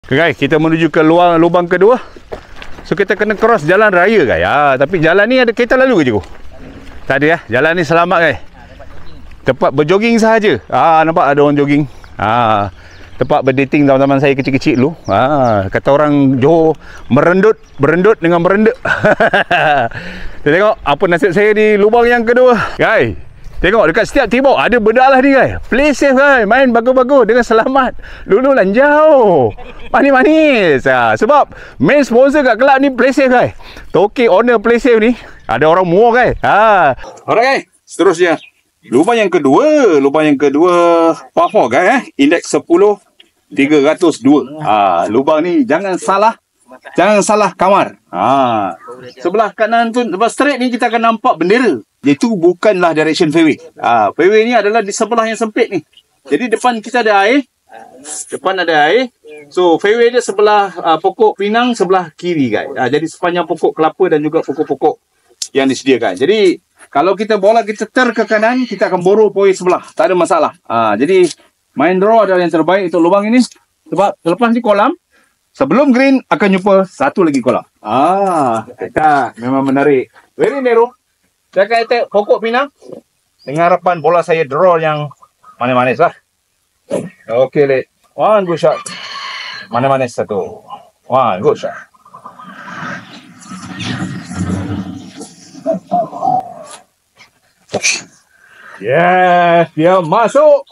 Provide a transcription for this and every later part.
Okay, guys, kita menuju ke luar lubang kedua. So kita kena cross jalan raya guys. Tapi jalan ni ada kereta lalu ke cikgu? Tak ada ya. Jalan ni selamat guys. Tempat berjoging sahaja. Nampak ada orang jogging. Tempat berdating zaman-zaman saya kecil-kecil dulu. Kata orang Johor berendut dengan berendut. Kita tengok apa nasib saya di lubang yang kedua. Guys, tengok dekat setiap tibok ada benda lah ni guys. Play safe guys. Main bagus-bagus dengan selamat. Lulu lanjau. Manis-manis. Sebab main sponsor kat kelab ni Play Safe guys. Toke owner Play Safe ni ada orang muar guys. Alright guys, seterusnya lubang yang kedua par 4 guys. Indeks 10,302. Lubang ni jangan salah kamar. Sebelah kanan tu, lepas straight ni kita akan nampak bendera. Iaitu bukanlah direction fairway. Fairway ni adalah di sebelah yang sempit ni. Jadi depan kita ada air. So fairway dia sebelah pokok pinang sebelah kiri guys. Jadi sepanjang pokok kelapa dan juga pokok-pokok yang disediakan. Jadi kalau kita bola kita ter ke kanan, kita akan boru poin sebelah. Tak ada masalah. Jadi main draw adalah yang terbaik untuk lubang ini. Sebab selepas ni kolam, sebelum green akan jumpa satu lagi kolam. Memang menarik. Very narrow. Saya akan attack pokok pinang dengan harapan bola saya draw yang manis-manis lah. Okay, let. One good shot. Manis-manis satu. One good shot. Yes, dia masuk.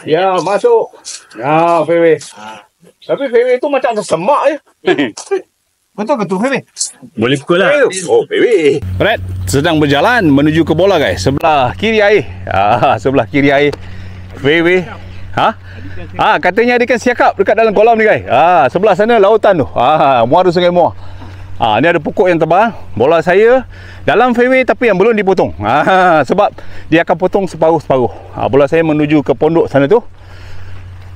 Dia masuk. Fairway. Tapi fairway tu macam ada semak je. Betul ke tu fairway? Boleh pukul lah. Fairway. Alright, sedang berjalan menuju ke bola guys. Sebelah kiri air. Sebelah kiri air. Fairway. Katanya ada ikan siakap dekat dalam kolam ni guys. Sebelah sana lautan tu. Muara Sungai Muar. Ni ada pokok yang tebal. Bola saya dalam fairway tapi yang belum dipotong. Sebab dia akan potong separuh-separuh. Bola saya menuju ke pondok sana tu.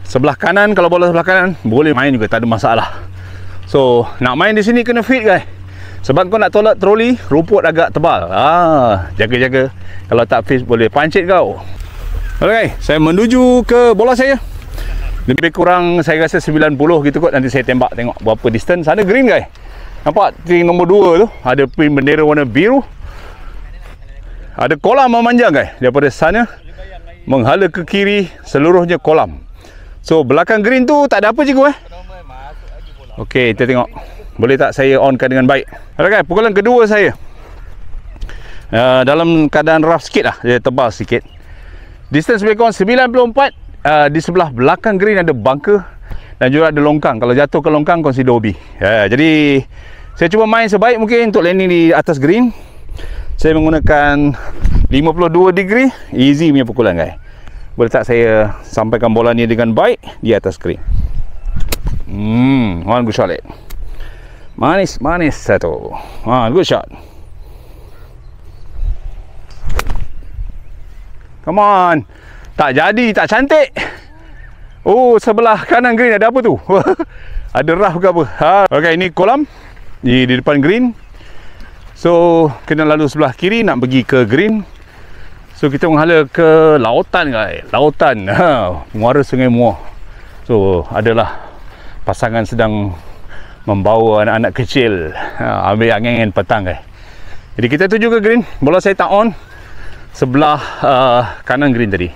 Sebelah kanan, kalau bola sebelah kanan boleh main juga, tak ada masalah. So nak main di sini kena fit guys. Sebab kau nak tolak troli, rumput agak tebal. Jaga-jaga. Kalau tak fit boleh pancit kau. Okay, saya menuju ke bola saya. Lebih kurang saya rasa 90 gitu kot. Nanti saya tembak tengok berapa distance. Sana green guys. Nampak tree nombor 2 tu, ada pin bendera warna biru. Ada kolam memanjang guys. Daripada sana menghala ke kiri seluruhnya kolam. So belakang green tu tak ada apa cikgu Okey, kita tengok. Boleh tak saya onkan dengan baik. Alright guys, pukulan kedua saya. Dalam keadaan rough sikit lah, dia tebal sikit. Distance lebih kurang 94. Di sebelah belakang green ada bunker dan juga ada longkang. Kalau jatuh ke longkang consider OB. Jadi saya cuba main sebaik mungkin untuk landing di atas green. Saya menggunakan 52 degree easy punya pukulan guys. Boleh tak saya sampaikan bola ni dengan baik di atas green. One good shot. Manis satu. Good shot. Come on. Tak jadi, tak cantik. Sebelah kanan green ada apa tu? Ada rough ke apa? Okay, ini kolam di depan green. So kena lalu sebelah kiri nak pergi ke green. So kita menghala ke lautan guys. Lautan. Muara Sungai Muar. So adalah pasangan sedang membawa anak-anak kecil ambil angin petang guys. Jadi kita tuju ke green. Bola saya tak on sebelah kanan green tadi.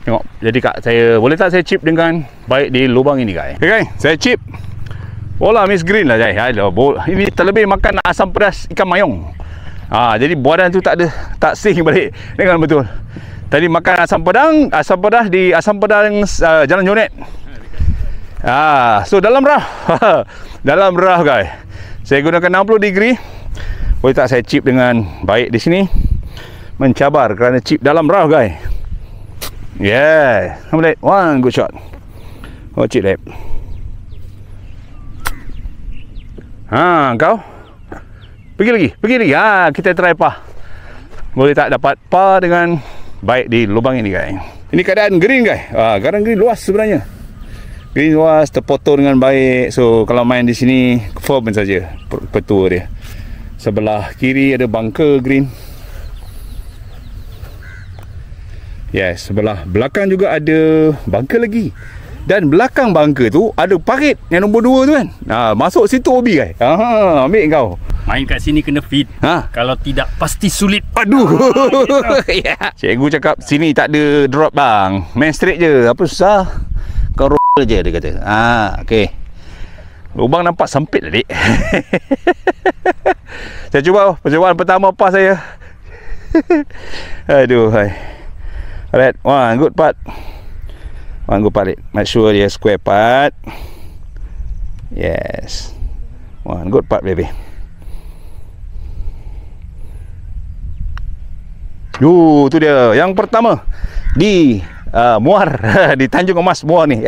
Tengok. Jadi kak saya boleh tak saya chip dengan baik di lubang ini guys. Okay guys, saya chip. Bola miss green lah guys. Ini terlebih makan asam pedas ikan mayong. Jadi badan tu tak sing balik dengan betul. Tadi makan asam pedas di asam pedas Jalan Jonet. So dalam rough. Dalam rough guys. Saya gunakan 60 degree. Boleh tak saya chip dengan baik di sini? Mencabar kerana chip dalam rough guys. Yeah. One good shot. Chip left. Kau Pergi lagi. Kita try par. Boleh tak dapat par dengan baik di lubang ini guys. Ini keadaan green guys. Keadaan green luas sebenarnya. Green luas, terpotong dengan baik. So kalau main di sini firm saja petua dia. Sebelah kiri ada bunker green. Yes, sebelah belakang juga ada bunker lagi. Dan belakang bangka tu ada parit yang nombor 2 tu kan. Masuk situ OB kan. Ambil kau. Main kat sini kena fit. Kalau tidak pasti sulit. Aduh. Yeah. Cikgu cakap sini tak ada drop bang. Main straight je. Apa susah? Kau roll je dia kata. Okey. Lubang nampak sempit tadi. Saya cuba percubaan pertama pas saya. Aduh hai. Alright, one good part. One good part. Make sure dia square part. Yes. One good part baby. Tu dia yang pertama di Muar di Tanjung Emas Muar ni.